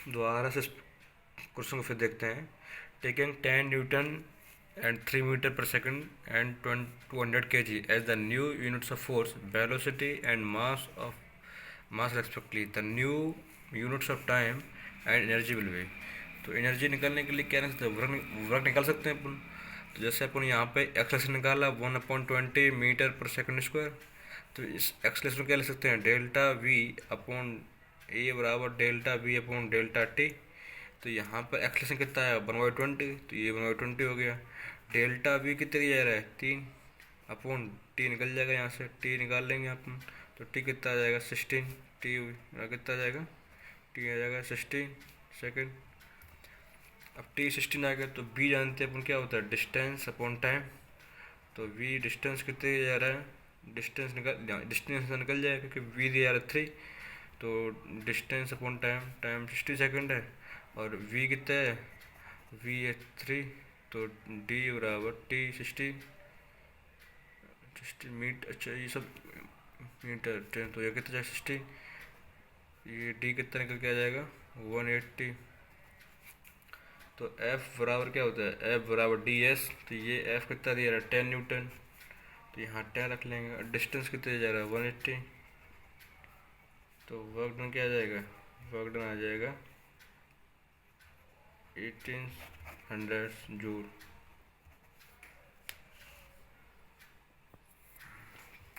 दोबारा से क्वेश्चन को फिर देखते हैं। Taking 10 Newton and 3 meter per second and 200 kg as the new units of force, velocity and mass respectively, the new units of time and energy will be। तो energy निकालने के लिए क्या निकल सकते हैं, वर्क निकाल सकते हैं अपन। तो जैसे अपन यहाँ पे एक्सलेशन निकाला 1/20 मीटर पर सेकंड स्क्वायर, तो इस एक्सलेशन को क्या लिख सकते हैं, डेल्टा वी अपॉन ए बराबर delta we upon delta T. तो यहाँ पर एक्सलेशन कितना है, 1/20, तो ये 1/20 हो गया। डेल्टा वी कितने दिया जा रहा है, 3 अपॉन टी निकल जाएगा, यहाँ से टी निकाल लेंगे अपन। तो टी कितना आ जाएगा, 16। टी कितना आ जाएगा, टी आ जाएगा 16 सेकेंड। अब टी 16 आ गया तो बी जानते हैं अपन क्या होता है, डिस्टेंस अपॉन टाइम। तो वी डिस्टेंस कितने जा रहा है, डिस्टेंस निकल जाएगा क्योंकि वी दिया जा रहा है 3। तो distance upon time, time 60 second है, और वी कितना है, वी है 3। तो डी बराबर टी 60 मीट, अच्छा ये सब मीटर 10, तो ये कितना जाएगा 60, ये डी कितना निकल के आ जाएगा 180। तो एफ बराबर क्या होता है, एफ बराबर डी एस। तो ये एफ कितना दिया रहा है, 10 न्यूटन, तो यहाँ 10 रख लेंगे। डिस्टेंस कितने जा रहा है, 180। तो वर्क डन क्या आ जाएगा, वर्क डन आ जाएगा 1800 जूल।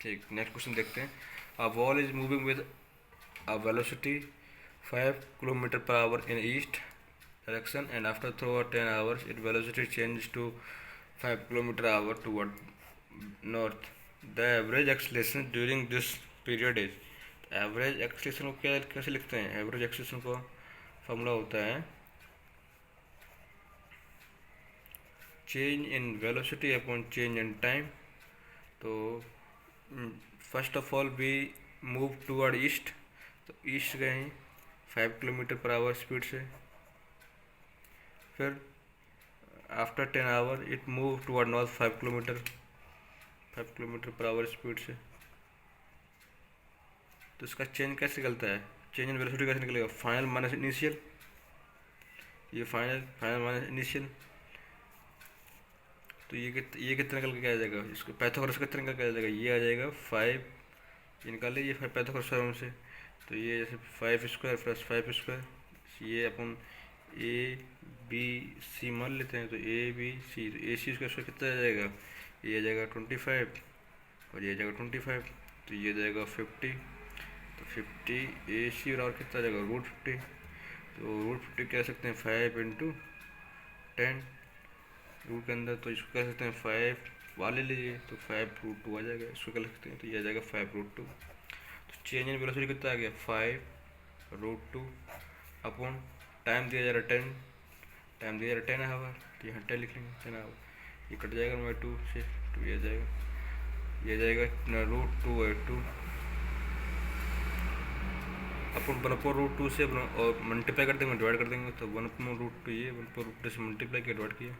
ठीक, नेक्स्ट क्वेश्चन देखते हैं। A ball is moving with a velocity 5 kilometre per our in east direction, and after through 10 hours its velocity changes to 5 kilometer hour toward north. The average acceleration during this period is। Average acceleration को क्या कैसे लिखते हैं, average acceleration का formula होता है change in velocity upon change in time. तो first of all we move toward east, तो ईस्ट गए 5 किलोमीटर पर आवर स्पीड से। फिर after 10 hour it move toward north 5 kilometre per hour speed से। तो इसका चेंज कैसे निकलता है, चेंज इन वेलोसिटी कैसे निकलेगा, फाइनल माइनस इनिशियल, ये फाइनल माइनस इनिशियल। तो ये कितना निकल के आ जाएगा, इसको पैथागोरस कितना निकल के आ जाएगा, ये आ जाएगा 5, ये निकाल लीजिए पैथागोरस थ्योरम से। तो ये जैसे 5 स्क्वायर प्लस 5 स्क्वायर, ये अपन ए बी सी मान लेते हैं। तो ए बी सी, तो ए सी स्क्वायर कितना आ जाएगा, ये आ जाएगा 25 और ये आ जाएगा 25, तो ये जाएगा 50। तो 50 ए सी और कितना आ जाएगा, √50। तो √50 कह सकते हैं 5 × 10 रूट के अंदर। तो इसको कह सकते हैं 5 वाले लीजिए, तो 5√2 आ जाएगा, इसको कह सकते हैं। तो ये आ जाएगा 5√2। तो चेंज इन वेलोसिटी कितना आ गया, 5√2 अपॉन टाइम दिया जा रहा है 10, टाइम दिया जा रहा है 10 आवर, तो यहाँ 10 लिख लेंगे 10 आवर। ये कट जाएगा मैं 2 से, 2 ये जाएगा, ये जाएगा √2/2 अपन 1/√2 से और मल्टीप्लाई कर देंगे, डिवाइड कर देंगे। तो 1/√2 ये 1/√2 से मल्टीप्लाई किया, डिवाइड किया,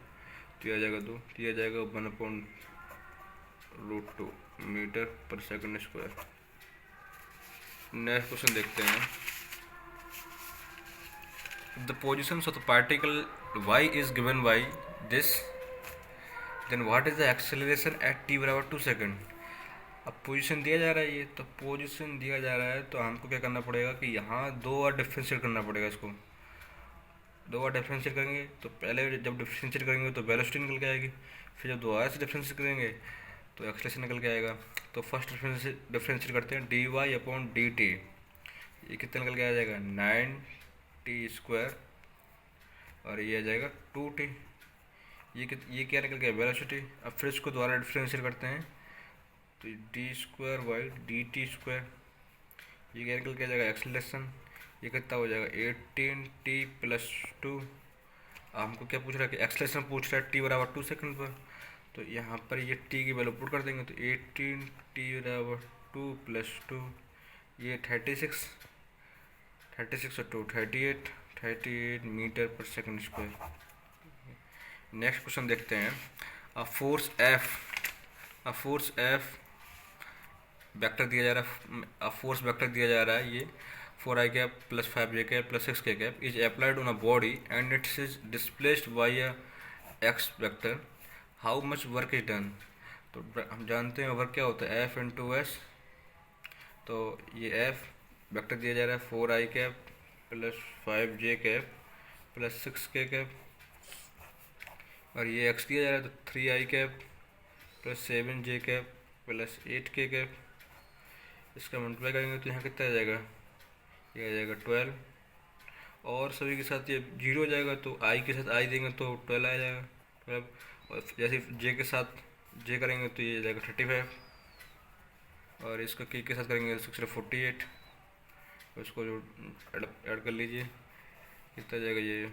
तो ये आ जाएगा 2, तो ये आ जाएगा 1/√2 मीटर पर सेकंड स्क्वायर। नेक्स्ट क्वेश्चन देखते हैं। The positions of the particle y is given by this, then what is the acceleration at t बराबर 2 सेकेंड। अब पोजीशन दिया जा रहा है, ये तो पोजीशन दिया जा रहा है, तो हमको क्या करना पड़ेगा कि यहाँ 2 बार डिफ्रेंशिएट करना पड़ेगा। इसको 2 बार डिफ्रेंशिएट करेंगे, तो पहले जब डिफ्रेंशिएट करेंगे तो वेलोसिटी निकल के आएगी, फिर जब दोबारा से डिफ्रेंशिएट करेंगे तो एक्सेलरेशन निकल के आएगा। तो फर्स्ट डिफ्रेंशिएट करते हैं, dy अपॉन dt, ये कितना निकल के आ जाएगा 9t², और ये आ जाएगा 2t। ये क्या निकल गया, वेलोसिटी। अब फिर इसको दोबारा डिफ्रेंशिएट करते हैं, तो d²/dt², ये क्या निकल के आ जाएगा, एक्सेलरेशन। ये कितना हो जाएगा 18t+2। हमको क्या पूछ रहा है कि एक्सेलरेशन पूछ रहा है t बराबर 2 सेकंड पर। तो यहाँ पर ये t की वैल्यू पुट कर देंगे, तो 18t बराबर 2 + 2, ये 36 और 2 38 मीटर पर सेकंड स्क्वायर। नेक्स्ट क्वेश्चन देखते हैं। अ फोर्स F वेक्टर दिया जा रहा है, फोर्स वेक्टर दिया जा रहा है, ये 4 I cap plus 5 j cap plus 6 k cap is applied on a body and it is displaced by a x vector, how much work is done? तो हम जानते हैं वर्क क्या होता है, F इंटू एस। तो ये F वेक्टर दिया जा रहा है 4 I cap plus 5 j cap plus 6 k cap, और ये x दिया जा रहा है तो 3 I cap plus 7 j cap plus 8 k cap. इसका मल्टीप्लाई करेंगे तो यहाँ कितना आ जाएगा, ये आ जाएगा 12, और सभी के साथ ये 0 हो जाएगा तो I के साथ I देंगे तो 12 आ जाएगा 12, और जैसे J के साथ J करेंगे तो ये आ जाएगा 35, और इसका K के साथ करेंगे तो 6 48, और इसको जो ऐड कर लीजिए कितना आ जाएगा, ये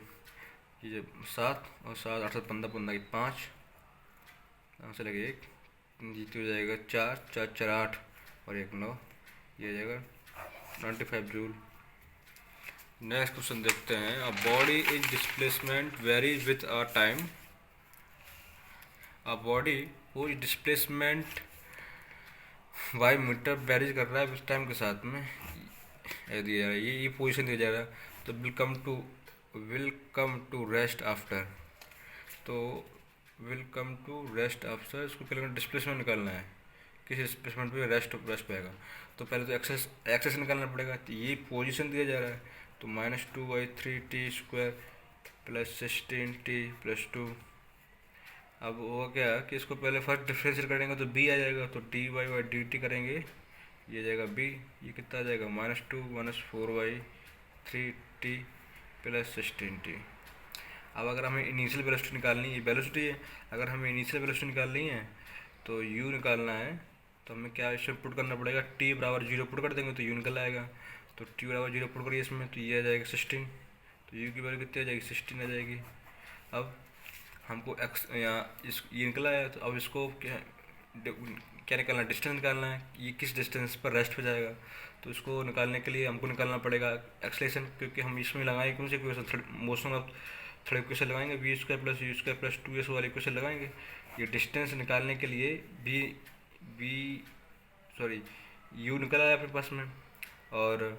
7 और 7 8 7 15 15 की 5, यहाँ से लगे 1, जीती हो जाएगा 4 4 4 8 और 1 9, ये आ जाएगा 95 जूल। नेक्स्ट क्वेश्चन देखते हैं, a body is displacement varies with a time, a body वो डिस्प्लेसमेंट वाई मीटर वेरीज कर रहा है विथ टाइम के साथ में, दिया जा रहा है ये पोजीशन दिया जा रहा है, तो will come to rest after, तो will come to rest after, इसको क्या डिस्प्लेसमेंट निकालना है, किस डिस्प्लेसमेंट पे रेस्ट पाएगा, तो पहले तो एक्सेस निकालना पड़ेगा, तो ये पोजीशन दिया जा रहा है, तो -2/3t² प्लस 16t प्लस 2। अब वो क्या कि इसको पहले फर्स्ट डिफरेंशियल करेंगे तो b आ जाएगा, तो dy/dt करेंगे, ये जाएगा b, ये कितना आ जाएगा -2 4/3t प्लस 16t। अब अगर हमें इनिशियल वेलोसिटी निकालनी है, वेलोसिटी है, अगर हमें इनिशियल वेलोसिटी निकालनी है तो u निकालना है, तो हमें क्या इसमें पुट करना पड़ेगा, t बराबर 0 पुट कर देंगे तो u निकल आएगा, तो t बराबर 0 पुट करिए इसमें, तो ये आ जाएगा 16, तो u की वैल्यू कितनी आ जाएगी 16 आ जाएगी। अब हमको x यहाँ ये निकला है, तो अब इसको क्या निकालना है, डिस्टेंस निकालना है, ये किस डिस्टेंस पर रेस्ट पे जाएगा, तो इसको निकालने के लिए हमको निकालना पड़ेगा एक्सलेशन, क्योंकि हम इसमें लगाएंगे कौन से equation, motion of third equation लगाएंगे v² plus u² plus 2s वाले इक्वेशन लगाएंगे, ये डिस्टेंस निकालने के लिए u निकल आया अपने पास में, और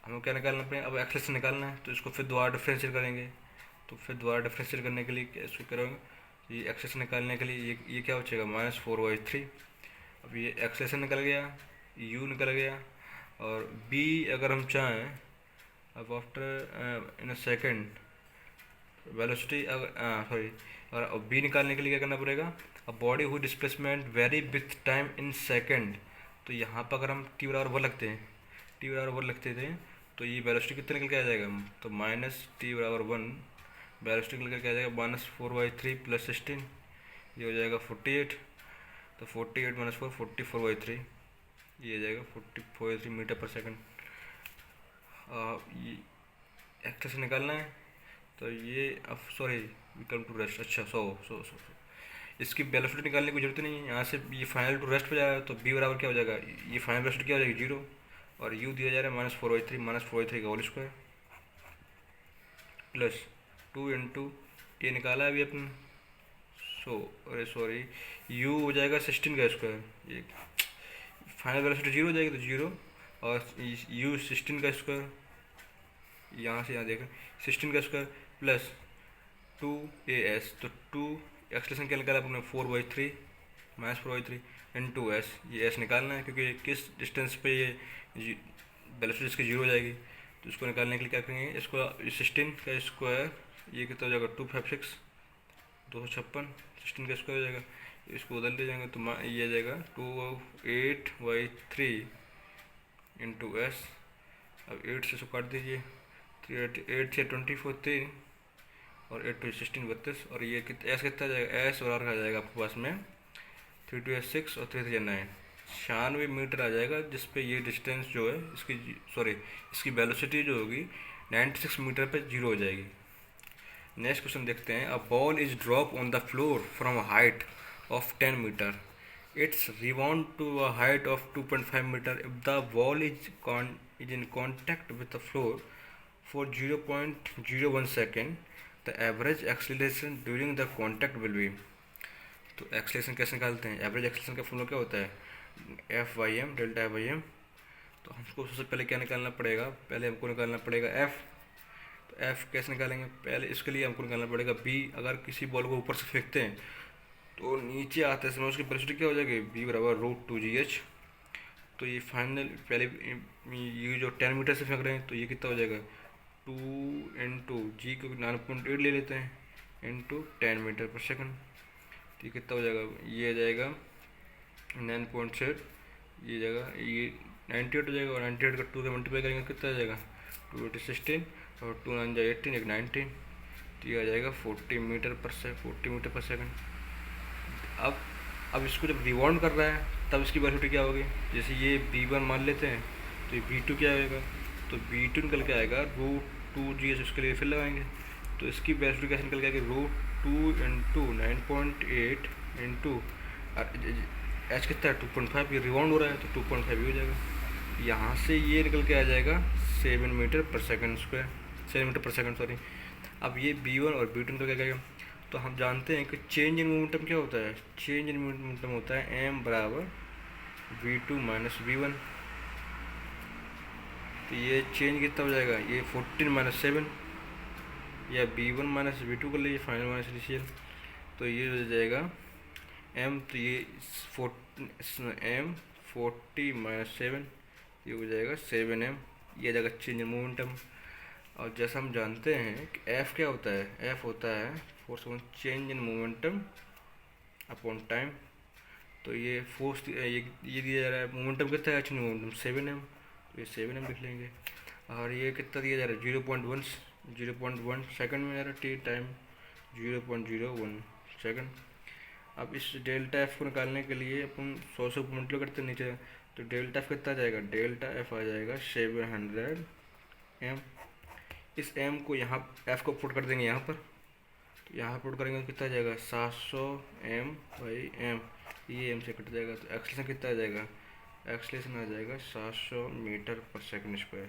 हमें क्या निकालना पड़ेगा, अब एक्सलेशन निकालना है, तो इसको फिर दोबारा डिफरेंशियल करेंगे, तो फिर दोबारा डिफरेंशियल करने के लिए इसको करेंगे, ये एक्सलेशन निकालने के लिए ये क्या बचेगा -4/3। अब ये एक्सलेशन निकल गया, u निकल गया, और b अगर हम चाहें, अब after in a second velocity और b निकालने के लिए क्या करना पड़ेगा, अब बॉडी हुई displacement very with time in second, तो यहाँ पर अगर हम t बराबर 1 लगते हैं, t बराबर 1 लगते थे, तो ये वेलोसिटी कितने निकल के आ जाएगा, तो -t बराबर 1 वेलोसिटी निकल के आ जाएगा -4/3 प्लस 16, ये हो जाएगा 48, तो 48 - 4 44/3, ये आ जाएगा 44 मीटर पर सेकंड। ये एक्सेस निकालना है, तो ये अब वी कम टू रेस्ट, अच्छा 100 इसकी वेलोसिटी निकालने की जरूरत नहीं है, यहाँ से ये फाइनल टू रेस्ट पे जा रहा है, तो b बराबर क्या हो जाएगा, ये फाइनल वेलोसिटी क्या हो जाएगी 0, और u दिया जा रहा है -4/3 का होल स्क्वायर प्लस 2 इंटू ये निकाला है अभी अपन, u हो जाएगा 16 का स्क्वायर, ये फाइनल वेलोसिटी 0 हो जाएगी तो 0, और u 16 का स्क्वायर, यहाँ से यहाँ देखें 16 का स्क्वायर प्लस 2as, तो 2 एक्सलेशन क्या निकाला अपने 4/3 -4/3 इंटू s, ये s निकालना है क्योंकि किस डिस्टेंस पे ये वेलोसिटी इसकी 0 हो जाएगी, तो इसको निकालने के लिए क्या करेंगे, इसको 16 का स्क्वायर, ये कितना हो जाएगा 256 256, 16 का स्क्वायर हो जाएगा, इसको बदल दे जाएंगे तो ये आ जाएगा 28/3 इंटू एस, अब 8 से इसको काट दीजिए, 8 से 24 3, और 8 to 16 32, और ये एस कितना आ जाएगा, एस और आर आ जाएगा आपके पास में 3 to 6 और 3 to 9, 96 मीटर आ जाएगा, जिसपे ये डिस्टेंस जो है इसकी वेलोसिटी जो होगी 96 मीटर पे 0 हो जाएगी। नेक्स्ट क्वेश्चन देखते हैं, a ball is drop on the floor from a height of 10 metre, it's rebound to a height of 2.5 metre if the ball is in contact with the floor for 0.01 second, the average acceleration during the contact will be. तो acceleration कैसे निकालते हैं, average acceleration का formula क्या होता है, F/m delta F/m, तो तो हमको सबसे पहले क्या निकालना पड़ेगा, पहले हमको निकालना पड़ेगा एफ। तो एफ कैसे निकालेंगे, पहले इसके लिए हमको निकालना पड़ेगा बी। अगर किसी बॉल को ऊपर से फेंकते हैं तो नीचे आते समय उसकी वेलोसिटी क्या हो जाएगी, बी बराबर √2gh। तो ये फाइनल पहले ये जो 10 मीटर से फेंक रहे हैं तो ये कितना हो जाएगा, 2 इंटू जी को 9.8 ले लेते हैं इंटू 10 मीटर पर सेकंड। तो ये कितना हो जाएगा, ये आ जाएगा 9.8, ये जगह ये 98 हो जाएगा, और 98 का 2 से मल्टीप्लाई करेंगे कितना आ जाएगा, 2 8 16 और 2 9 18 एक 19। तो ये आ जाएगा 40 मीटर पर सेकंड। अब इसको जब रिवाउंड कर रहा है तब इसकी वेलोसिटी क्या होगी, जैसे ये v1 मान लेते हैं तो ये v2 क्या आएगा, तो v2 निकल के आएगा √2gh। उसके लिए फिर लगाएंगे तो इसकी वेलोसिटी कैसे निकल के आएगी, √2 इंटू 9.8 इंटू एच कितना है 2.5, ये रिवाउंड हो रहा है तो 2.5 हो जाएगा। यहाँ से ये निकल के आ जाएगा 7 मीटर पर सेकंड स्क्वायर, 7 मीटर पर सेकंड सॉरी। अब ये v1 और v2 निकल के आएगा। तो हम जानते हैं कि चेंज इन मोमेंटम क्या होता है, चेंज इन मोमेंटम होता है m बराबर v2 माइनस v1। तो ये चेंज कितना हो जाएगा, ये 14 माइनस 7 या v1 माइनस v2 कर लीजिए फाइनल माइनस इनिशियल। तो ये हो जाएगा m, तो ये m 40 माइनस 7, ये हो जाएगा 7m, ये जाएगा चेंज इन मोमेंटम। और जैसा हम जानते हैं कि f क्या होता है, f होता है force upon change in momentum upon time. तो ये फोर्स ये दिया जा रहा है, मोमेंटम कितना है, चेंज मोमेंटम 7m, तो ये 7m लिख लेंगे। और ये कितना दिया जा रहा है, 0.1 सेकंड में जा रहा है, टाइम 0.01 सेकंड। अब इस डेल्टा एफ को निकालने के लिए अपन 100 से मल्टीप्लाई करते हैं नीचे, तो डेल्टा एफ कितना आ जाएगा, डेल्टा एफ आ जाएगा 700m। इस m को यहाँ f को पुट कर देंगे यहाँ पर, तो यहाँ पुट करेंगे तो कितना आ जाएगा 700m/m, ये m से कट जाएगा। तो एक्सलेशन कितना आ जाएगा, एक्सलेशन आ जाएगा 700 मीटर पर सेकंड स्क्वायर।